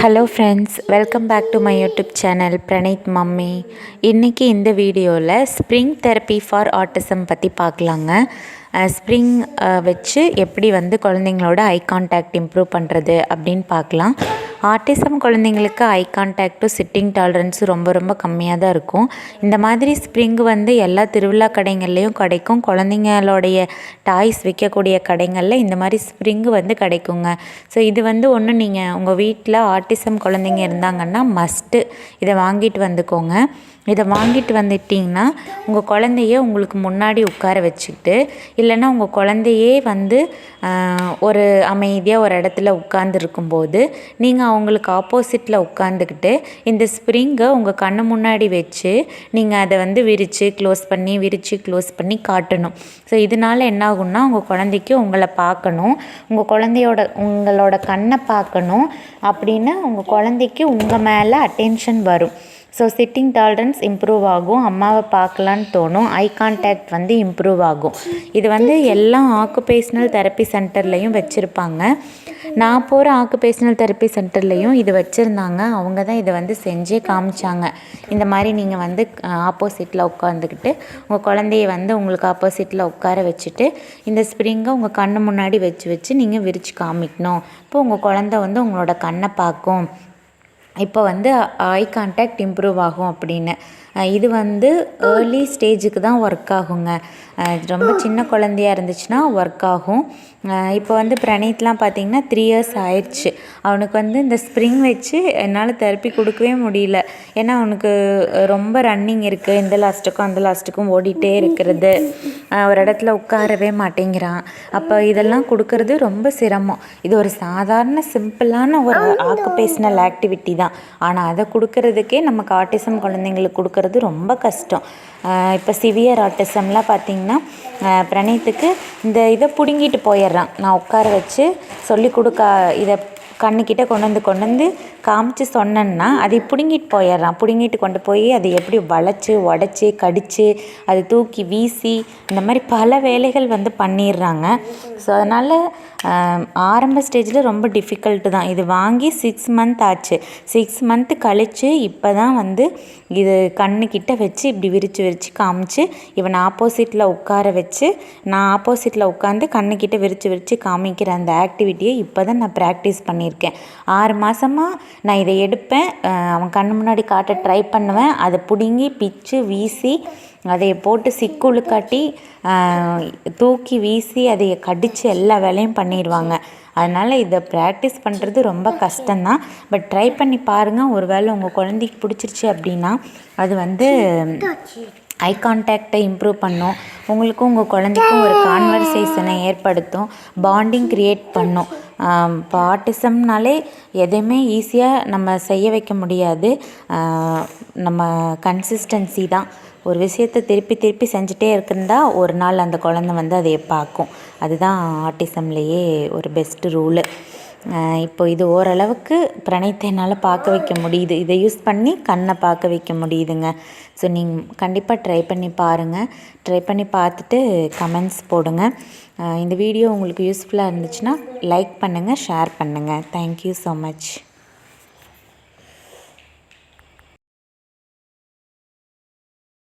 Hello friends, welcome back to my YouTube channel Praneeth mummy. இன்றைக்கி இந்த வீடியோவில் spring therapy for autism பற்றி பார்க்கலாங்க. ஸ்ப்ரிங் வச்சு எப்படி குழந்தைங்களோட ஐ கான்டாக்ட் இம்ப்ரூவ் பண்ணுறது அப்படின்னு பார்க்கலாம். ஆட்டிசம் குழந்தைங்களுக்கு ஐ கான்டாக்டும் சிட்டிங் டாலரன்ஸும் ரொம்ப கம்மியாக தான் இருக்கும். இந்த மாதிரி ஸ்ப்ரிங் எல்லா திருவிழா கடைகள்லேயும் கிடைக்கும். குழந்தைங்களோடைய டாய்ஸ் விற்கக்கூடிய கடைகளில் இந்த மாதிரி ஸ்ப்ரிங் கிடைக்குங்க. ஸோ இது ஒன்று நீங்கள் உங்கள் வீட்டில் ஆட்டிசம் குழந்தைங்க இருந்தாங்கன்னா மஸ்ட்டு இதை வாங்கிட்டு வந்துக்கோங்க. இதை வாங்கிட்டு வந்துட்டிங்கன்னா உங்கள் குழந்தைய உங்களுக்கு முன்னாடி உட்கார வச்சுக்கிட்டு, இல்லைன்னா உங்கள் குழந்தையே ஒரு அமைதியாக ஒரு இடத்துல உட்கார்ந்துருக்கும்போது நீங்கள் அவங்களுக்கு ஆப்போசிட்டில் உட்காந்துக்கிட்டு இந்த ஸ்ப்ரிங்கை உங்கள் கண்ணு முன்னாடி வச்சு நீங்கள் அதை விரித்து க்ளோஸ் பண்ணி விரித்து க்ளோஸ் பண்ணி காட்டணும். ஸோ இதனால் என்ன ஆகும்னா உங்கள் குழந்தைக்கு உங்களை பார்க்கணும், உங்களோட கண்ணை பார்க்கணும் அப்படின்னு உங்கள் குழந்தைக்கு உங்கள் மேலே அட்டென்ஷன் வரும். ஸோ சிட்டிங் டாலரன்ஸ் இம்ப்ரூவ் ஆகும், அம்மாவை பார்க்கலான்னு தோணும், ஐ கான்டாக்ட் இம்ப்ரூவ் ஆகும். இது எல்லா ஆக்குபேஷ்னல் தெரப்பி சென்டர்லேயும் வச்சுருப்பாங்க. நான் போகிற ஆக்குபேஷ்னல் தெரப்பி சென்டர்லேயும் இது வச்சுருந்தாங்க. அவங்க தான் இதை செஞ்சே காமிச்சாங்க. இந்த மாதிரி நீங்கள் ஆப்போசிட்டில் உட்காந்துக்கிட்டு உங்கள் குழந்தைய உங்களுக்கு ஆப்போசிட்டில் உட்கார வச்சுட்டு இந்த ஸ்ப்ரிங்கை உங்கள் கண்ணு முன்னாடி வச்சு நீங்கள் விரித்து காமிக்கணும். இப்போ உங்கள் குழந்தை உங்களோட கண்ணை பார்க்கும், இப்போ ஐ கான்டாக்ட் இம்ப்ரூவ் ஆகும் அப்படின்னு. இது ஏர்லி ஸ்டேஜுக்கு தான் ஒர்க் ஆகுங்க. ரொம்ப சின்ன குழந்தையாக இருந்துச்சுன்னா ஒர்க் ஆகும். இப்போ பிரணீத்லாம் பார்த்திங்கன்னா 3 years ஆயிடுச்சு. அவனுக்கு இந்த ஸ்ப்ரிங் வச்சு என்னால் தெரப்பி கொடுக்கவே முடியல. ஏன்னா அவனுக்கு ரொம்ப ரன்னிங் இருக்குது, இந்த லாஸ்ட்டுக்கும் அந்த லாஸ்ட்டுக்கும் ஓடிட்டே இருக்கிறது, ஒரு இடத்துல உட்காரவே மாட்டேங்கிறான். அப்போ இதெல்லாம் கொடுக்கறது ரொம்ப சிரமம். இது ஒரு சாதாரண சிம்பிளான ஒரு ஆக்குபேஷ்னல் ஆக்டிவிட்டி தான். ஆனால் அதை கொடுக்கறதுக்கே நமக்கு ஆட்டிசம் குழந்தைங்களுக்கு கொடுக்கறது ரொம்ப கஷ்டம். இப்போ சிவியர் ஆட்டிசம்லாம் பார்த்திங்கன்னா பிரணீத்துக்கு இதை பிடுங்கிட்டு போயிடுறான். நான் உட்கார வச்சு சொல்லி கொடுக்க இதை கண்ணுக்கிட்ட கொண்டு வந்து காமிச்சு சொன்னேன்னா அதை பிடுங்கிட்டு போயிடுறான். பிடுங்கிட்டு கொண்டு போய் அதை எப்படி வளைச்சி உடச்சி கடித்து அது தூக்கி வீசி இந்த மாதிரி பல வேலைகள் பண்ணிடுறாங்க. ஸோ அதனால் ஆரம்ப ஸ்டேஜில் ரொம்ப டிஃபிகல்ட்டு தான். இது வாங்கி 6 month ஆச்சு. 6 month கழித்து இப்போ தான் இது கண்ணுக்கிட்ட வச்சு இப்படி விரித்து காமிச்சு இவனை ஆப்போசிட்டில் உட்கார வச்சு நான் ஆப்போசிட்டில் உட்காந்து கண்ணுக்கிட்ட விரித்து காமிக்கிற அந்த ஆக்டிவிட்டியை இப்போ தான் நான் ப்ராக்டிஸ் பண்ணியிருக்கேன். 6 மாதமாக நான் இதை எடுப்பேன், அவன் கண்ணு முன்னாடி காட்ட ட்ரை பண்ணுவேன், அதை பிடுங்கி பிச்சு வீசி அதை போட்டு சிக்குழு காட்டி தூக்கி வீசி அதை கடித்து எல்லா வேலையும் பண்ணிடுவாங்க. அதனால் இதை ப்ராக்டிஸ் பண்ணுறது ரொம்ப கஷ்டம்தான். பட் ட்ரை பண்ணி பாருங்கள். ஒரு வேளை உங்கள் குழந்தைக்கு பிடிச்சிருச்சு அப்படின்னா அது ஐ கான்டாக்டை இம்ப்ரூவ் பண்ணும். உங்களுக்கும் உங்கள் குழந்தைக்கும் ஒரு கான்வர்சேஷனை ஏற்படுத்தும், பாண்டிங் க்ரியேட் பண்ணும். இப்போ ஆட்டிசம்னாலே எதையுமே ஈஸியாக நம்ம செய்ய வைக்க முடியாது. நம்ம கன்சிஸ்டன்சி தான். ஒரு விஷயத்தை திருப்பி செஞ்சுட்டே இருக்குந்தா ஒரு நாள் அந்த குழந்தை அதை பார்க்கும். அதுதான் ஆட்டிசம்லேயே ஒரு பெஸ்ட்டு ரூலு. இப்போ இது ஓரளவுக்கு பிரணீத்தை என்னால் பார்க்க வைக்க முடியுது. இதை யூஸ் பண்ணி கண்ணை பார்க்க வைக்க முடியுதுங்க. ஸோ நீங்கள் கண்டிப்பாக ட்ரை பண்ணி பாருங்கள். ட்ரை பண்ணி பார்த்துட்டு கமெண்ட்ஸ் போடுங்க. இந்த வீடியோ உங்களுக்கு யூஸ்ஃபுல்லாக இருந்துச்சுன்னா லைக் பண்ணுங்கள், ஷேர் பண்ணுங்கள். Thank you so much.